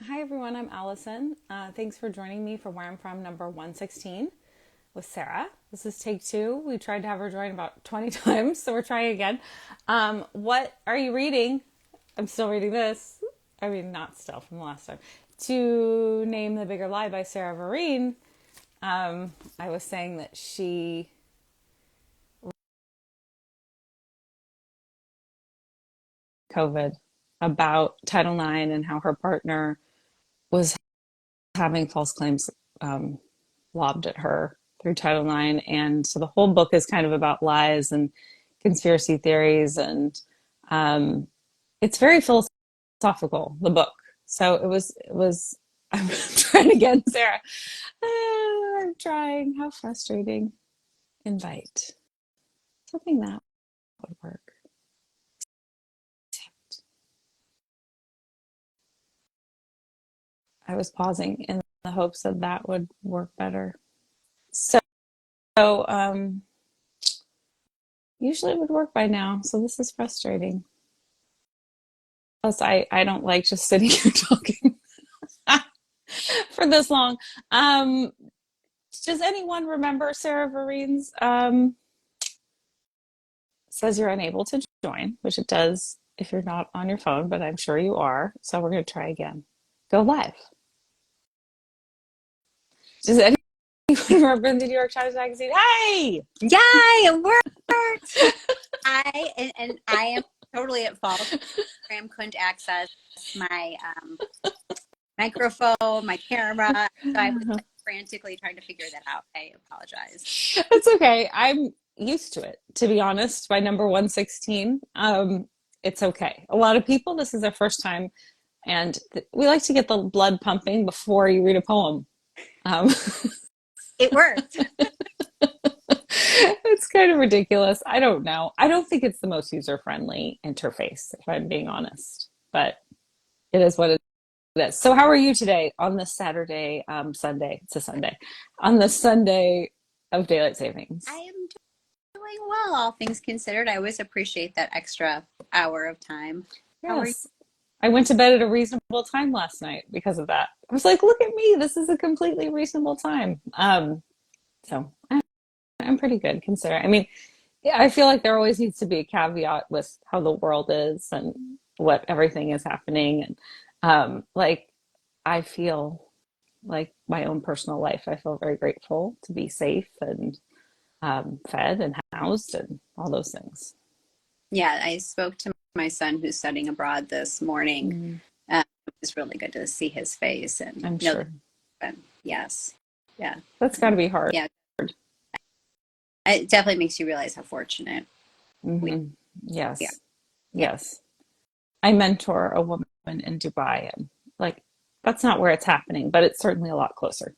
Hi everyone, I'm Allison. Thanks for joining me for Where I'm From number 116 with Sarah. This is take two. We tried to have her join about 20 times, so we're trying again. What are you reading? I'm still reading this. I mean, not still from the last time. To Name the Bigger Lie by Sarah Vereen. I was saying that she COVID about Title IX and how her partner was having false claims um, lobbed at her through Title IX. And so the whole book is kind of about lies and conspiracy theories. And um, it's very philosophical, the book. So I'm trying again, Sarah. I'm trying. How frustrating. Invite. Something that would work. I was pausing in the hopes that that would work better. So, so usually it would work by now. So this is frustrating. Plus, I don't like just sitting here talking for this long. Um, does anyone remember Sarah Vereen's says you're unable to join, which it does if you're not on your phone, but I'm sure you are. So we're going to try again. Go live. Does anyone remember the New York Times Magazine? Hey! Yeah, it worked. And I am totally at fault. Graham couldn't access my microphone, my camera, so I was like frantically trying to figure that out. I apologize. It's okay. I'm used to it, to be honest, by number 116. It's okay. A lot of people, this is their first time, and we like to get the blood pumping before you read a poem. Um, It worked. it's kind of ridiculous. I don't know. I don't think it's the most user friendly interface, if I'm being honest, but it is what it is. So, how are you today on this Saturday, Sunday? It's a Sunday, on the Sunday of daylight savings. I am doing well, all things considered. I always appreciate that extra hour of time. How are you? Yes. I went to bed at a reasonable time last night because of that. I was like, look at me. This is a completely reasonable time. So I'm pretty good considering. I mean, yeah, I feel like there always needs to be a caveat with how the world is and what everything is happening. And like, I feel like my own personal life, I feel very grateful to be safe and fed and housed and all those things. Yeah, I spoke to my son who's studying abroad this morning. Mm, It was really good to see his face and I'm know that. sure Yes, yeah, that's got to be hard. yeah. It definitely makes you realize how fortunate we Hmm. are. Yes. Yeah, Yes. I mentor a woman in Dubai, and like that's not where it's happening, but it's certainly a lot closer.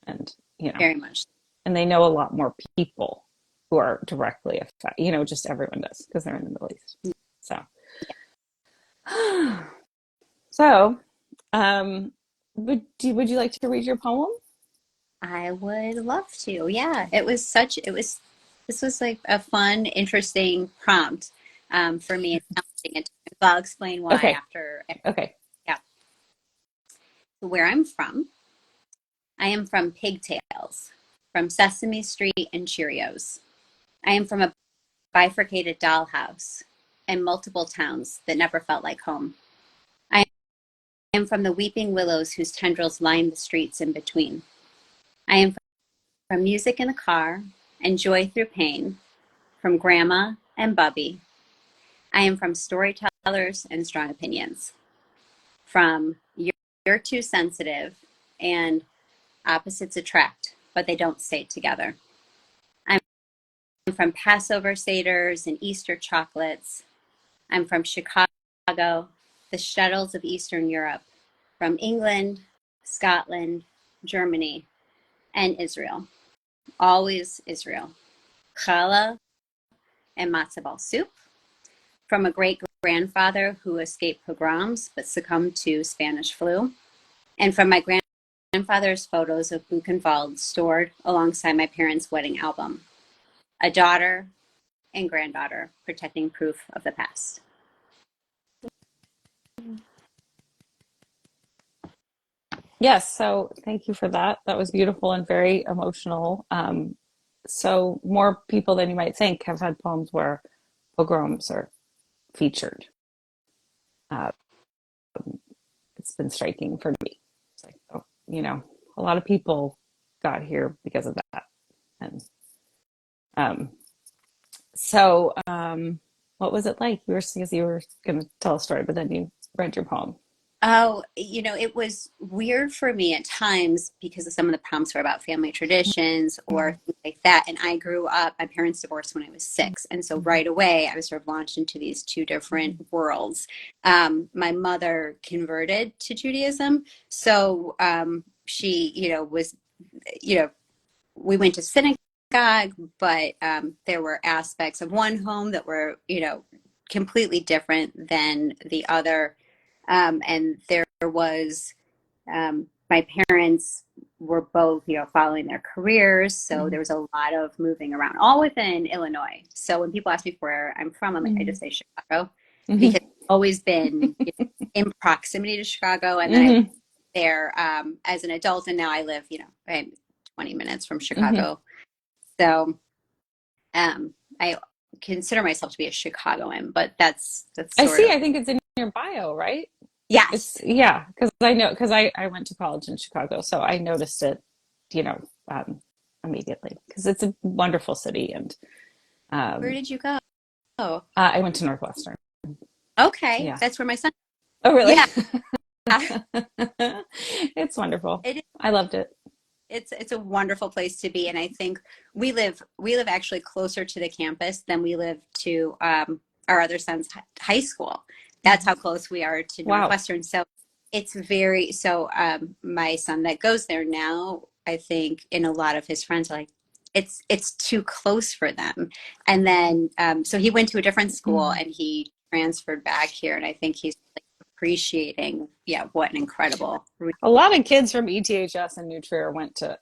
And, very much. and they know a lot more people who are directly affected, just everyone does because they're in the Middle East. So, so, would you like to read your poem? I would love to. Yeah, this was like a fun, interesting prompt for me and challenging at times. I'll explain why Okay. after. Okay. Yeah. Where I'm from, I am from pigtails, from Sesame Street and Cheerios. I am from a bifurcated dollhouse and multiple towns that never felt like home. I am from the weeping willows whose tendrils line the streets in between. I am from music in the car and joy through pain, from grandma and Bubby. I am from storytellers and strong opinions, from you're too sensitive and opposites attract, but they don't stay together. I'm from Passover Seders and Easter chocolates. I'm from Chicago, the shtetls of Eastern Europe, from England, Scotland, Germany, and Israel. Always Israel. Challah and matzo ball soup, from a great grandfather who escaped pogroms but succumbed to Spanish flu, and from my grandfather's photos of Buchenwald stored alongside my parents' wedding album. A daughter and granddaughter protecting proof of the past. Yes, so thank you for that. That was beautiful and very emotional. So more people than you might think have had poems where pogroms are featured. Uh, it's been striking for me. It's like, oh, a lot of people got here because of that. And um, what was it like? You were going to tell a story, but then you read your poem. Oh, it was weird for me at times because of some of the prompts were about family traditions or Mhm. things like that. And I grew up, my parents divorced when I was 6. And so right away, I was sort of launched into these two different worlds. My mother converted to Judaism. So she, was, you know, we went to synagogue, but there were aspects of one home that were, completely different than the other. And there was my parents were both, following their careers, so Mhm. there was a lot of moving around, all within Illinois. So when people ask me where I'm from, I Mhm. just say Chicago because Mhm. I've always been in proximity to Chicago, and then I lived Mhm. there as an adult, and now I live, I'm 20 minutes from Mhm. Chicago. So I consider myself to be a Chicagoan, but that's I sort see. of I think it's in your bio, right? It's yes. yeah, because I went to college in Chicago, so I noticed it, you know, um, immediately because it's a wonderful city, and Where um, did you go? I went to Northwestern. Okay, Yeah. that's where my son. Oh, really? Yeah, It's wonderful. it I loved it. it's a wonderful place to be, and I think we live actually closer to the campus than we live to our other son's high school. That's how Mhm. close we are to Wow. Northwestern. So it's very so my son that goes there now, I think, and a lot of his friends are like, it's too close for them. And then so he went to a different school Mhm. and he transferred back here, and I think he's like, appreciating, yeah, what an incredible. A lot of kids from ETHS and New Trier went to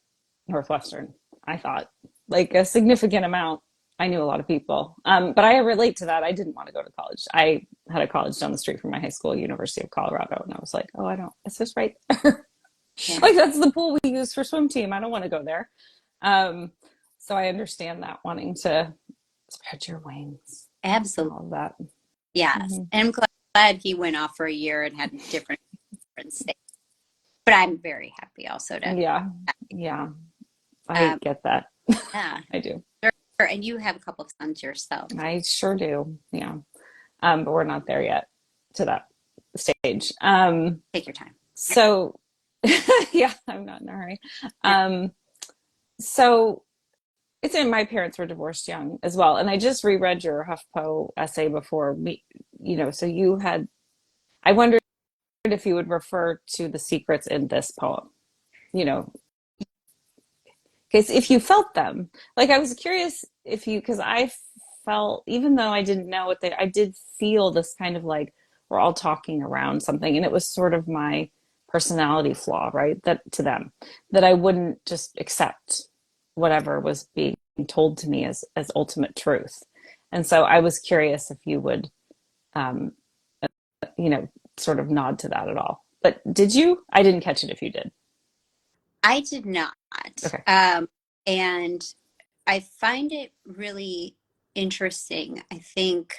Northwestern, I thought. Like a significant amount. I knew a lot of people. But I relate to that. I didn't want to go to college. I had a college down the street from my high school, University of Colorado, and I was like, oh, I don't, it's just right there. Yeah, Like that's the pool we use for swim team. I don't want to go there. Um, so I understand that wanting to spread your wings and absolutely. all of that. Yes. Hmm. And I'm glad he went off for a year and had different states. But I'm very happy also to, Yeah, yeah, I um, get that. yeah. I do. Sure. And you have a couple of sons yourself. I sure do. Yeah. But we're not there yet to that stage. Take your time. So yeah, I'm not in a hurry. Yeah. Um, so it's in my parents were divorced young as well. And I just reread your HuffPo essay before me, so you had, I wondered if you would refer to the secrets in this poem, you know, because if you felt them, like I was curious if you, because I felt, even though I didn't know what I did feel this kind of like we're all talking around something, and it was sort of my personality flaw, right? That to them, that I wouldn't just accept whatever was being told to me as ultimate truth, and so I was curious if you would, um, you know, sort of nod to that at all. But did you? I didn't catch it if you did. I did not. Okay. And I find it really interesting. I think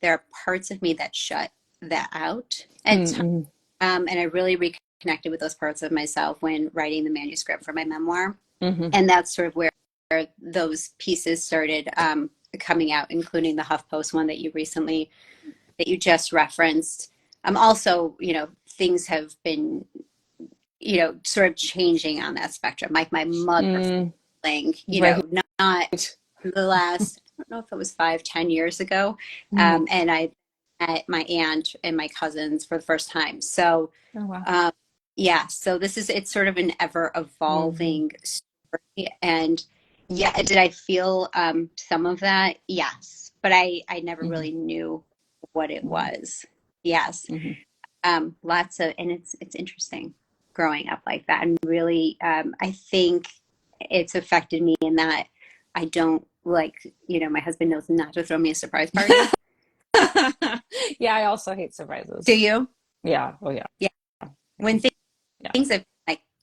there are parts of me that shut that out at times. Mm-hmm. And I really reconnected with those parts of myself when writing the manuscript for my memoir. Mm-hmm. And that's sort of where those pieces started coming out, including the HuffPost one that you just referenced. Also, things have been, sort of changing on that spectrum. Like my mother Mm, feeling, right. not the last, I don't know if it was 5, 10 years ago. Mm. And I met my aunt and my cousins for the first time. So, Oh wow. um, yeah, so it's sort of an ever Hmm. evolving story. And yeah, did I feel some of that? Yes, but I never Hmm. really knew what it Hmm. was. Yes, Hmm. lots of, and it's interesting growing up like that, and really, I think it's affected me in that I don't like, my husband knows not to throw me a surprise party. Yeah, I also hate Do surprises. you? Yeah. Oh yeah. Yeah. I When can. things Yeah. have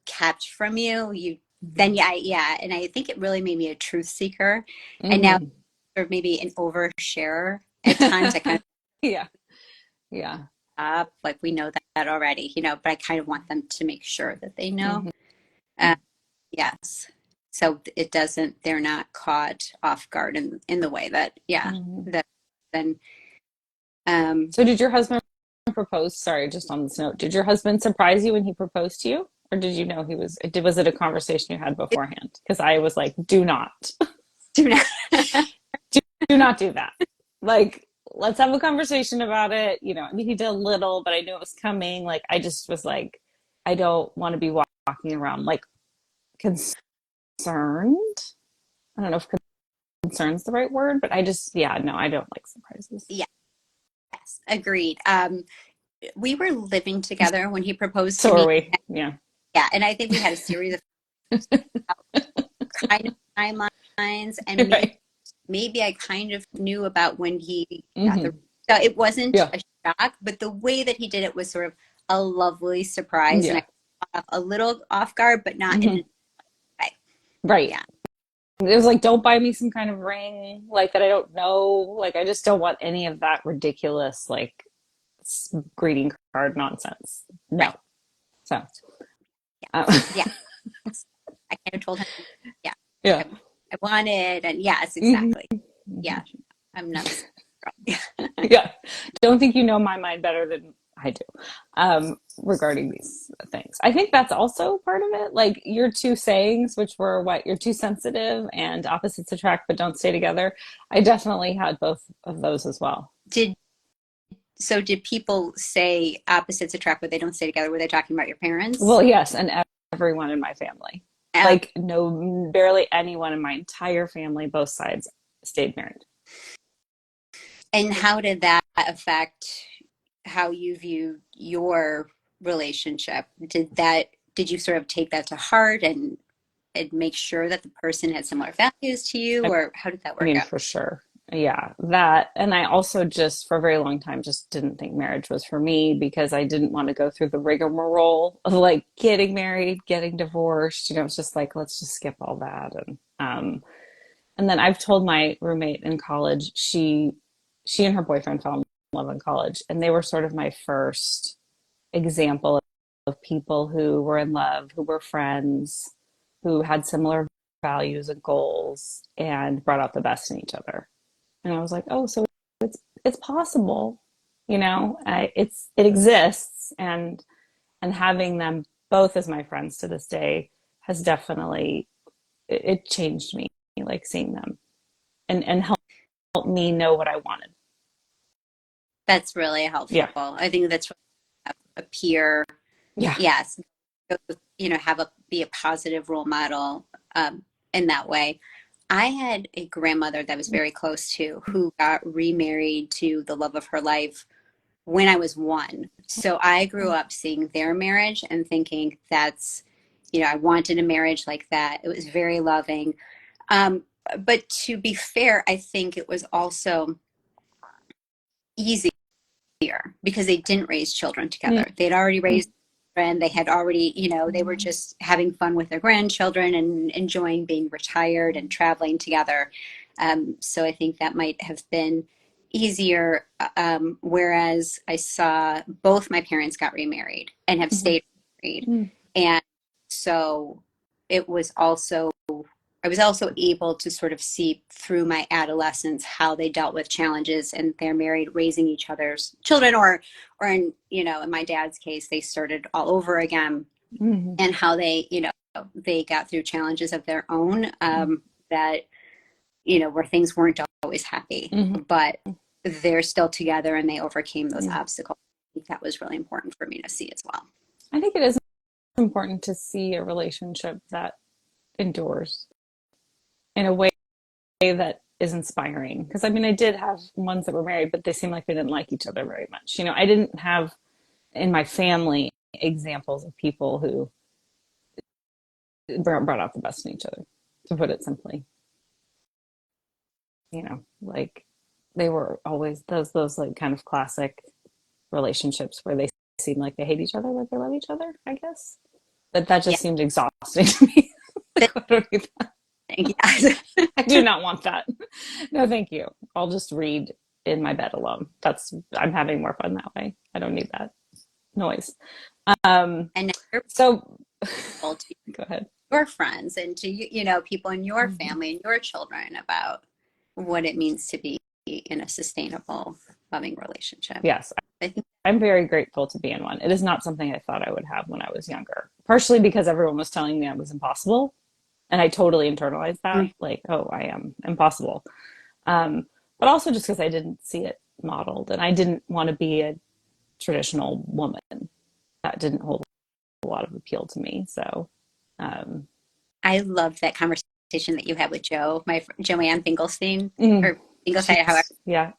kept from you, you then Mhm. yeah, and I think it really made me a truth seeker, and now Mhm. sort of maybe an oversharer at times. I kind of Yeah. Yeah. up like we know that already, but I kind of want them to make sure that they know. Mhm. Uh, yes, so it doesn't. They're not caught off guard in the way that Mhm. that then um So did your husband propose? Sorry, just on this note, did your husband surprise you when he proposed to you? Or did you know he was it a conversation you had beforehand? Because I was like, do not, do not. do, do not do that. Like, let's have a conversation about it. I mean, he did a little, but I knew it was coming. Like, I just was like, I don't want to be walking around like concerned. I don't know if concern's the right word, but I just, yeah, no, I don't like surprises. Yes, agreed. We were living together when he proposed to So are me. we. Yeah. Yeah, and I think we had a series of kind of timelines, and Right. maybe I kind of knew about when he got the. Hmm. So it wasn't Yeah. a shock, but the way that he did it was sort of a lovely surprise, and I Yeah. was a little off guard, but not in a Hmm. way. Right. Yeah, It was like, don't buy me some kind of ring like that I don't know. Like, I just don't want any of that ridiculous, like, greeting card nonsense. No. right. So, Yeah, uh, yeah. I kind of told him, yeah, yeah. I, I wanted, and yes, Hmm. exactly. Yeah, I'm not the same girl. Yeah. Don't think you know my mind better than I do regarding these things. I think that's also part of it. Like your two sayings, which were what you're too sensitive and opposites attract but don't stay together. I definitely had both of those as well. Did did people say opposites attract, but they don't stay together? Were they talking about your parents? Well, yes, and everyone in my family. Uh, Like no, barely anyone in my entire family, both sides, stayed married. and how did that affect how you view your relationship? Did you sort of take that to heart and make sure that the person had similar values to you, I or how did that I work mean, out? for sure. Yeah, that. And I also just, for a very long time, just didn't think marriage was for me because I didn't want to go through the rigmarole of like getting married, getting divorced. It's just like, let's just skip all that. And then I've told my roommate in college, she and her boyfriend fell in love in college, and they were sort of my first example of people who were in love, who were friends, who had similar values and goals, and brought out the best in each other. And I was like, oh, so it's possible, it exists, and having them both as my friends to this day has definitely it changed me, like seeing them and helped me know what I wanted. That's really helpful. Yeah, I think that's really a peer, yeah. yes, have a be a positive role model in that way. I had a grandmother that was very close to who got remarried to the love of her life when I was one. So I grew up seeing their marriage and thinking I wanted a marriage like that. It was very loving. But to be fair, I think it was also easier because they didn't raise children together. They'd already raised children. They had already, they were just having fun with their grandchildren and enjoying being retired and traveling together. So I think that might have been easier. Whereas I saw both my parents got remarried and have Mm-hmm. stayed married. And so it was also I was also able to sort of see through my adolescence how they dealt with challenges and they're married, raising each other's children, or in my dad's case, they started all over again, Mm-hmm. and how they got through challenges of their own, that where things weren't always happy, Mm-hmm. but they're still together and they overcame those Yeah. obstacles. I think that was really important for me to see as well. I think it is important to see a relationship that endures in a way that is inspiring. Because I mean, I did have ones that were married, but they seemed like they didn't like each other very much. I didn't have in my family examples of people who brought out the best in each other, to put it simply. Like they were always those like kind of classic relationships where they seem like they hate each other, like they love each other, I guess. But that Yeah. just seemed exhausting to me. The Like, I don't need that. thing, yeah. I do not want that. No, thank you. I'll just read in my bed alone. I'm having more fun that way. I don't need that noise. Um, And now you're so able to go ahead. your friends and to people in your Mhm. family and your children about what it means to be in a sustainable, loving relationship. Yes, I think I'm very grateful to be in one. It is not something I thought I would have when I was younger, partially because everyone was telling me I was impossible. And I totally internalized that, mm, like, oh, I am impossible. Um, but also just because I didn't see it modeled and I didn't want to be a traditional woman. That didn't hold a lot of appeal to me. So, um, I love that conversation that you had with Joanne Finkelstein mm, or Finkelstein, however. she's, yeah.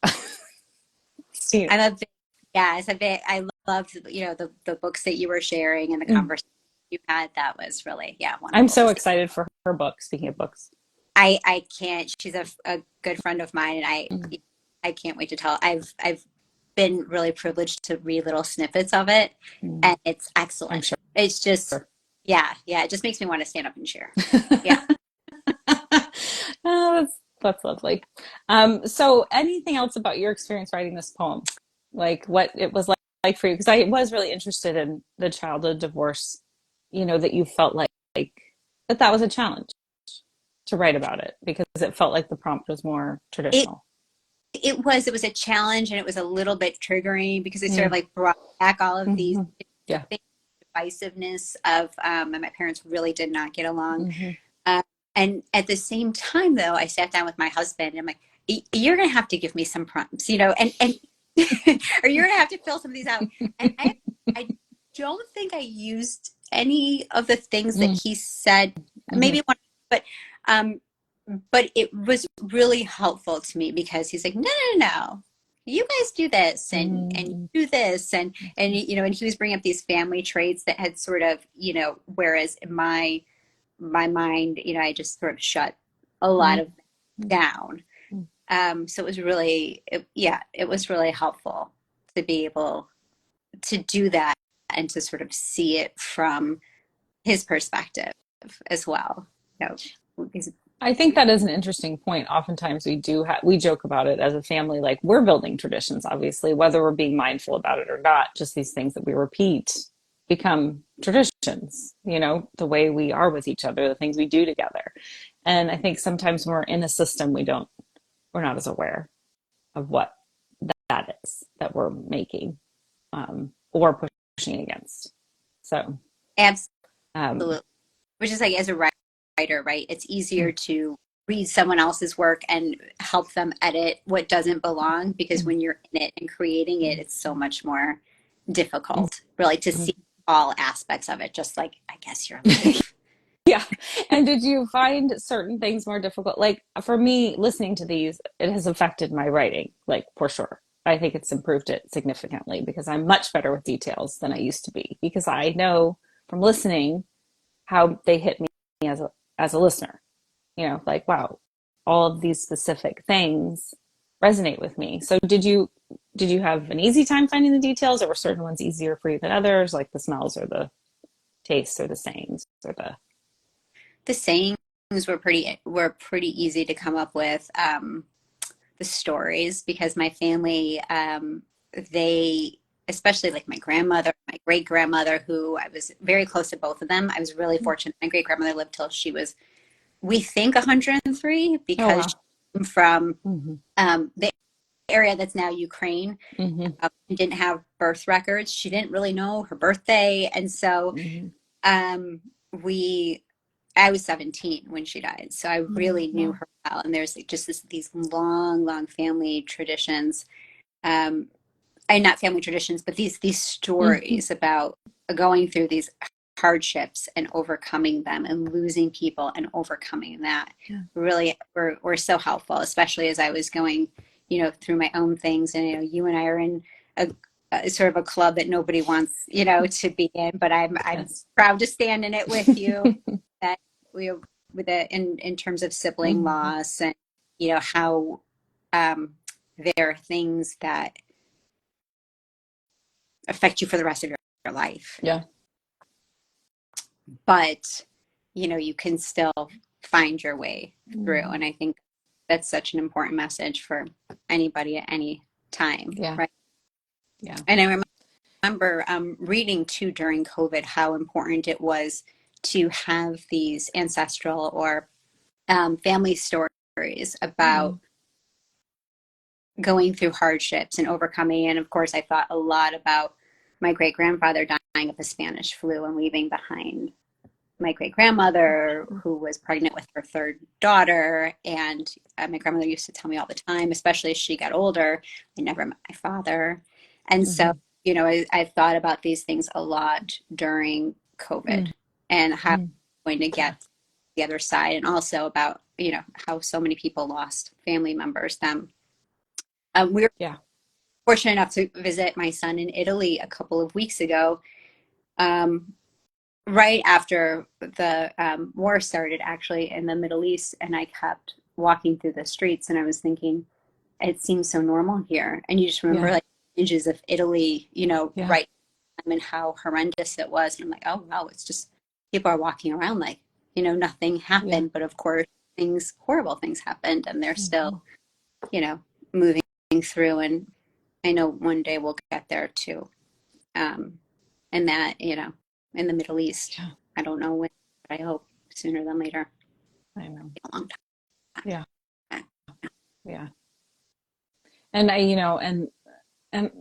She, I'm a big, yeah, it's a bit, I loved, the books that you were sharing and the mm. conversation you had. That was really, yeah, I'm wonderful so to see. excited for her book. Speaking of books. I can't, she's a good friend of mine and Mm, I can't wait to tell. I've been really privileged to read little snippets of it, mm, and it's I'm excellent. sure. It's just, yeah, yeah, it just makes me want to stand up and cheer. Yeah. Oh, that's lovely. So anything else about your experience writing this poem? Like what it was like for you? Because I was really interested in the childhood divorce, that you felt like that was a challenge to write about it because it felt like the prompt was more It traditional. it was a challenge and it was a little bit triggering because it sort of Mm, like brought back all of these hmm. Yeah. things, divisiveness of and my parents really did not get along. Hmm. Um, and at the same time, though, I sat down with my husband and I'm like, You're going to have to give me some prompts, and or you're going to have to fill some of these out." And I don't think I used any of the things that Mm, he said, hmm. maybe one, but, um, but it was really helpful to me because he's like, no, no, no, you guys do this and Mm, you do this and he was bringing up these family traits that had sort of whereas in my mind, I just sort of shut a lot mm, of down. mm. So it was really, yeah, it was really helpful to be able to do that and to sort of see it from his perspective as well. You know, I think that is an interesting point. Oftentimes we joke about it as a family, like we're building traditions, obviously, whether we're being mindful about it or not, just these things that we repeat become traditions, the way we are with each other, the things we do together. And I think sometimes when we're in a system, we're not as aware of what that is that we're making, or pushing against. So, um, absolutely. Which is like as a writer, right? It's easier to read someone else's work and help them edit what doesn't belong because when you're in it and creating it, it's so much more difficult, really, to see all aspects of it, just like I guess your life. yeah. And did you find certain things more difficult? Like for me, listening to these, it has affected my writing, like for sure. I think it's improved it significantly because I'm much better with details than I used to be because I know from listening how they hit me as a listener. Like wow, all of these specific things resonate with me. So did you have an easy time finding the details, or were certain ones easier for you than others, like the smells or the tastes or the sayings or the The sayings were pretty easy to come up with. The stories because my family, they, especially like my grandmother, my great grandmother, who I was very close to both of them. I was really fortunate. My great grandmother lived till she was, we think, 103 oh because wow. she came from Mm-hmm. the area that's now Ukraine. Mm-hmm. Didn't have birth records. She didn't really know her birthday, and so Mm-hmm. um, we I was 17 when she died, so I Mm-hmm. really knew Wow. her well. And there's like just these long, long family traditions, um, and not family traditions, but these Mm-hmm. stories about going through these hardships and overcoming them and losing people and overcoming that. Yeah. Really were so helpful, especially as I was going, through my own things. And you and I are in a sort of a club that nobody wants, to be in, but I'm Yes. proud to stand in it with you. That we with it in terms of sibling Mm-hmm. loss and how um, there are things that affect you for the rest of your life. Yeah. but you can still find your way through. Hmm. And I think that's such an important message for anybody at any time, Yeah. right? Yeah. And I remember reading too during COVID how important it was to have these ancestral or family stories about Mm. going through hardships and overcoming. And of course, I thought a lot about my great grandfather dying of the Spanish flu and leaving behind my great grandmother who was pregnant with her third daughter. And my grandmother used to tell me all the time, especially as she got older, I never met my father. And so, Hmm. I've thought about these things a lot during COVID Mm. and how I'm Mm. going to Yeah. get the other side, and also about, how so many people lost family members. We were Yeah. fortunate enough to visit my son in Italy a couple of weeks ago. Um, right after the war started, actually, in the Middle East, and I kept walking through the streets, and I was thinking, it seems so normal here, and you just remember Yeah. like images of Italy, Yeah. right, and how horrendous it was, and I'm like, oh wow, it's just people are walking around like nothing Yeah. happened, but of course, horrible things happened, and they're still Hmm. you know moving through, and I know one day we'll get there too. Um, and that, in the Middle East. Yeah. I don't know when, but I hope sooner than later. I know. A long Yeah. time. Yeah. And and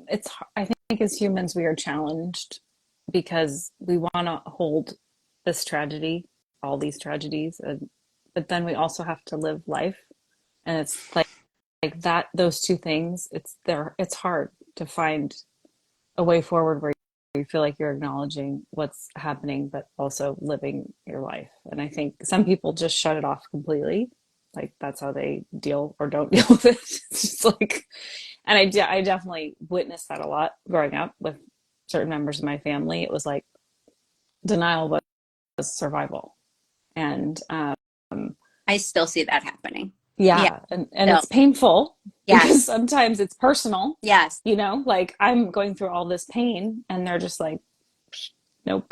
I think as humans we are challenged because we want to hold this tragedy, all these tragedies, but then we also have to live life, and it's like that. Those two things, it's hard to find a way forward where you feel like you're acknowledging what's happening, but also living your life. And I think some people just shut it off completely. Like that's how they deal or don't deal with it. It's just like, and I definitely witnessed that a lot growing up with certain members of my family. It was like denial was survival. And I still see that happening. Yeah, yeah, and still. it's painful because Yes. sometimes it's personal, Yes. like I'm going through all this pain and they're just like, nope,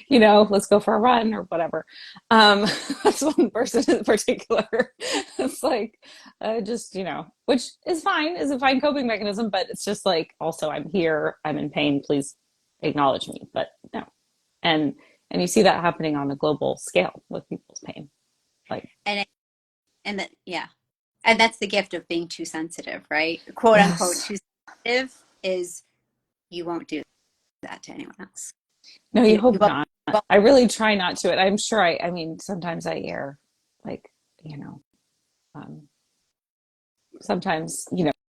let's go for a run or whatever. That's one person in particular. It's like, just, which is fine, is a fine coping mechanism, but it's just like, also, I'm here, I'm in pain, please acknowledge me. But no. And, and you see that happening on a global scale with people's pain. Like, And yeah. And that's the gift of being too sensitive, right? Quote unquote, yes, too sensitive is you won't do that to anyone else. no, you You hope won't, not. well, I really try not to. I'm sure I mean, sometimes I err, like, um, sometimes,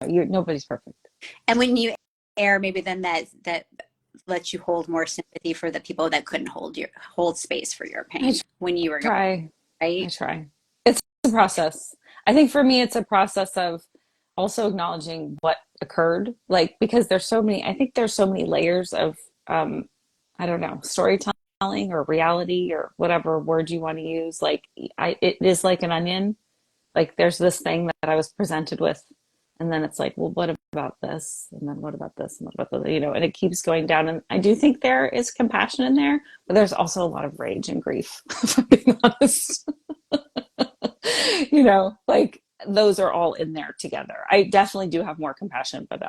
nobody's perfect. and when you air, maybe then that lets you hold more sympathy for the people that couldn't hold space for your I pain when you were going, try. I right? try. It's a process. I think for me, it's a process of also acknowledging what occurred. Like, because I think there's so many layers of, um, I don't know, storytelling or reality or whatever word you want to use. Like, it is like an onion. Like, there's this thing that I was presented with. And then it's like, well, what about this? And then what about this? And what about the, and it keeps going down. And I do think there is compassion in there, but there's also a lot of rage and grief, if I'm being honest. Like those are all in there together. I definitely do have more compassion, but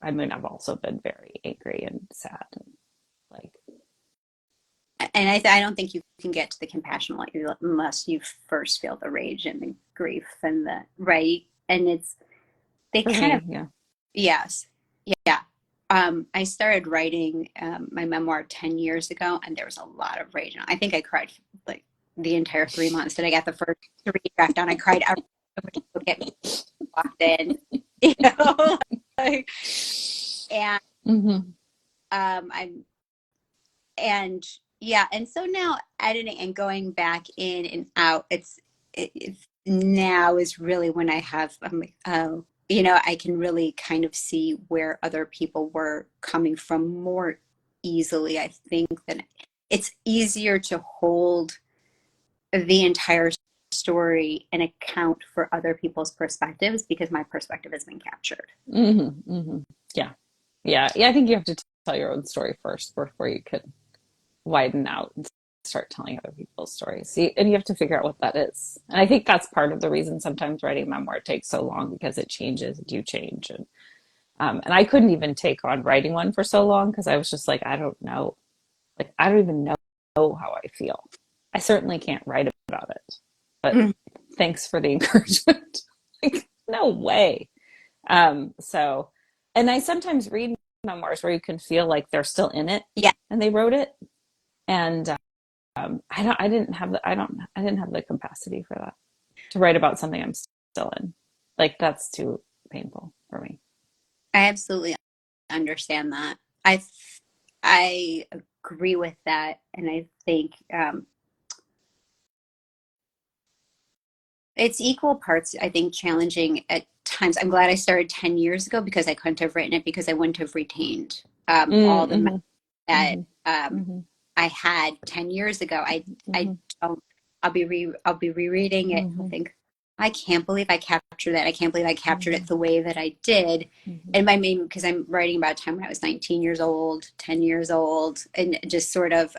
I mean, I've also been very angry and sad and like, And I don't think you can get to the compassion unless you first feel the rage and the grief and the right. And they for kind of, me, yeah. yes, yeah. I started writing my memoir 10 years ago, and there was a lot of rage. And I think I cried like the entire 3 months that I got the first three draft done. I cried every time I would get walked in, you know, like, and Mm-hmm. I'm and yeah, and so now editing and going back in and out, it's now is really when I have I'm like, oh, I can really kind of see where other people were coming from more easily. I think that it's easier to hold the entire story and account for other people's perspectives because my perspective has been captured. Mm-hmm. Mm-hmm. Yeah. Yeah. Yeah. I think you have to tell your own story first before you could widen out and start telling other people's stories. See, and you have to figure out what that is. And I think that's part of the reason sometimes writing memoir takes so long, because it changes and you change. And I couldn't even take on writing one for so long because I was just like, I don't know. Like, I don't even know how I feel. I certainly can't write about it, but Mm. thanks for the encouragement. Like, no way. So, and I sometimes read memoirs where you can feel like they're still in it Yeah, and they wrote it. And I didn't have the capacity for that, to write about something I'm still in. Like, that's too painful for me. I absolutely understand that. I agree with that, and I think it's equal parts, I think, challenging at times. I'm glad I started 10 years ago because I couldn't have written it because I wouldn't have retained all the Mm-hmm, that mm-hmm, mm-hmm, I had 10 years ago. I mm-hmm, don't, I'll be rereading it. I'll mm-hmm, think, I can't believe I captured that. I can't believe I captured mm-hmm, it the way that I did. mm-hmm. And my main, because I'm writing about a time when I was 19 years old, 10 years old, and just sort of,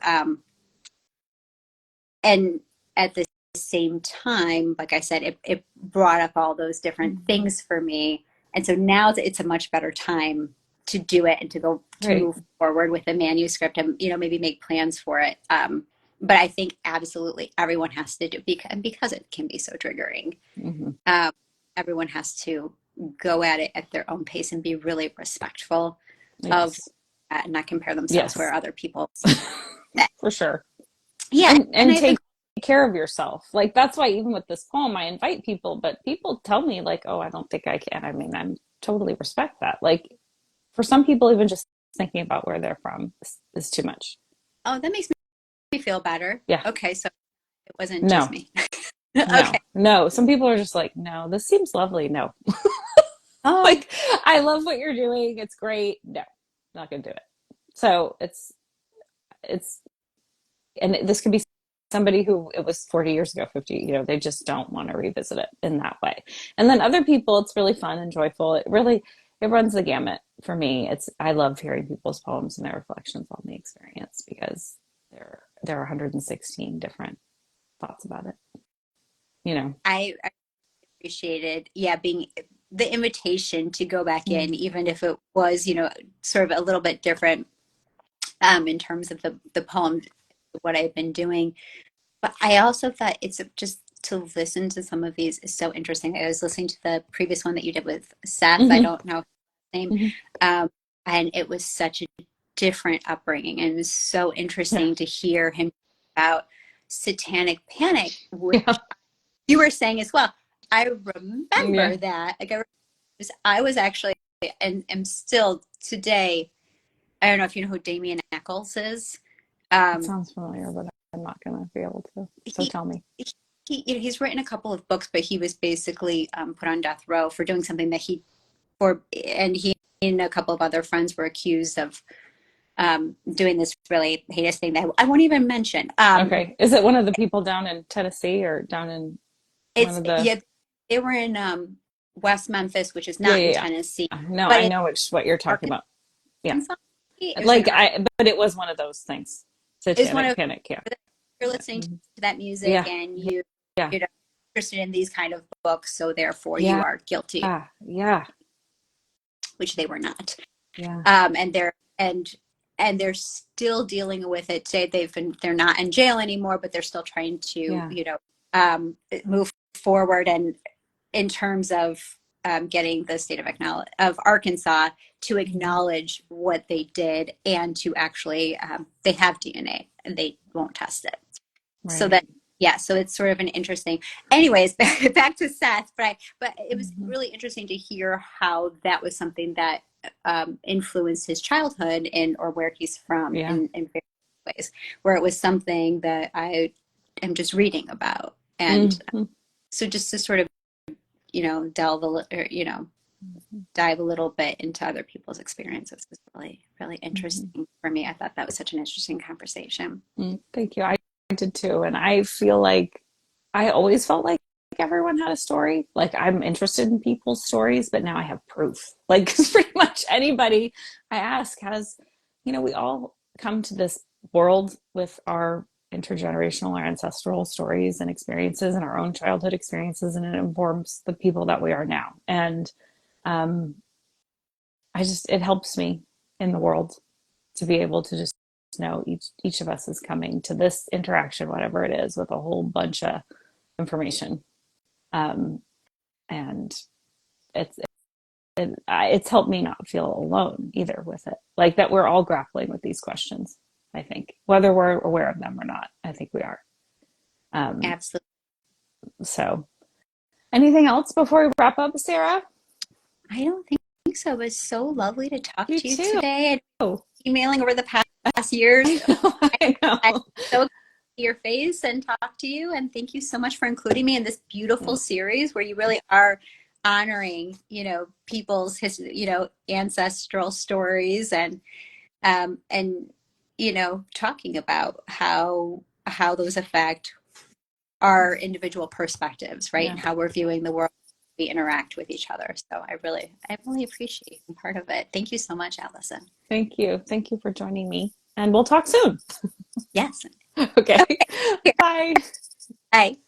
and at the same time, like I said, it brought up all those different Mm-hmm. things for me. And so now it's a much better time to do it and to go to Right. move forward with the manuscript and, you know, maybe make plans for it. But I think absolutely everyone has to do, because it can be so triggering. Mm-hmm. Um, Everyone has to go at it at their own pace and be really respectful of Yes. and not compare themselves where Yes. other people. For sure. Yeah, and And I take care of yourself. Like, that's why even with this poem, I invite people, but people tell me like, "Oh, I don't think I can." I mean, I'm totally respect that. Like, for some people, even just thinking about where they're from is too much. oh, that makes me feel better. Yeah. Okay, so it wasn't just No. me. No. Okay. No. Some people are just like, "No, this seems lovely." No. Oh, Like, I love what you're doing. It's great. No. Not going to do it. So, it's and this could be somebody who it was 40 years ago, 50, they just don't want to revisit it in that way. And then other people, it's really fun and joyful. It runs the gamut for me. I love hearing people's poems and their reflections on the experience, because there are 116 different thoughts about it, you know. I appreciated, yeah, being the invitation to go back in, Mm. even if it was, you know, sort of a little bit different in terms of the poem, what I've been doing. But I also thought it's just to listen to some of these is so interesting. I was listening to the previous one that you did with Seth. I Mm-hmm. don't know his name. Mm-hmm. Um, and it was such a different upbringing. And it was so Yeah. interesting to hear him about satanic panic, which Yeah. you were saying as well. I Yeah. remember that. Like I was actually, and am still today, I don't know if you know who Damien Eccles is. It Um, sounds familiar, but I'm not going to be able to. So he tell me. he's written a couple of books, but he was basically put on death row for doing something that for and he and a couple of other friends were accused of doing this really heinous thing that I won't even mention. Okay. Is it one of the people down in Tennessee, or down in one It's of the? yeah, they were in West Memphis, which is Yeah, not in yeah, Tennessee, yeah. No, but I in know what you're talking about. Yeah. Arkansas. It's in Like, but it was one of those things. is one Satanic of panic. Yeah. you're listening to Mhm. that music Yeah. and Yeah. you're interested in these kind of books, so therefore you Yeah. are guilty, Yeah. Yeah. which they were not. Yeah. And and they're still dealing with it today. They're not in jail anymore, but they're still trying to, Yeah. you know, move forward and in terms of getting the state of Arkansas to Mhm. acknowledge what they did and to actually they have DNA and they won't test it. So Right. that yeah, so it's sort of an interesting. Anyways, back to Seth, but it was Hmm. really interesting to hear how that was something that influenced his childhood and or where he's from Yeah. in various ways, where it was something that I am just reading about, and Hmm. so just to sort of delve dive a little bit into other people's experiences was really really Hmm. interesting for me. I thought that was such an interesting conversation. Thank you. I did too. And I feel like I always felt like everyone had a story. Like, I'm interested in people's stories, but now I have proof. Like, 'cause pretty much anybody I ask has, we all come to this world with our intergenerational or ancestral stories and experiences and our own childhood experiences, and it informs the people that we are now. And um, it helps me in the world to be able to just know each of us is coming to this interaction, whatever it is, with a whole bunch of information. Um, and it's it's helped me not feel alone either with it. Like that we're all grappling with these questions, I think, whether we're aware of them or not. I think we are. Um, Absolutely. so, anything else before we wrap up, Sarah? I don't think so. It was so lovely to talk You to you too. today and emailing over the past years. I know. I I'm know. so excited to see your face and talk to you. And thank you so much for including me in this beautiful Yeah. series where you really are honoring, people's ancestral stories and talking about how those affect our individual perspectives, right? Yeah. And how we're viewing the world, we interact with each other. So I really appreciate being part of it. Thank you so much, Allison. Thank you. Thank you for joining me. And we'll talk soon. Yes. Okay. Okay. Bye. Bye.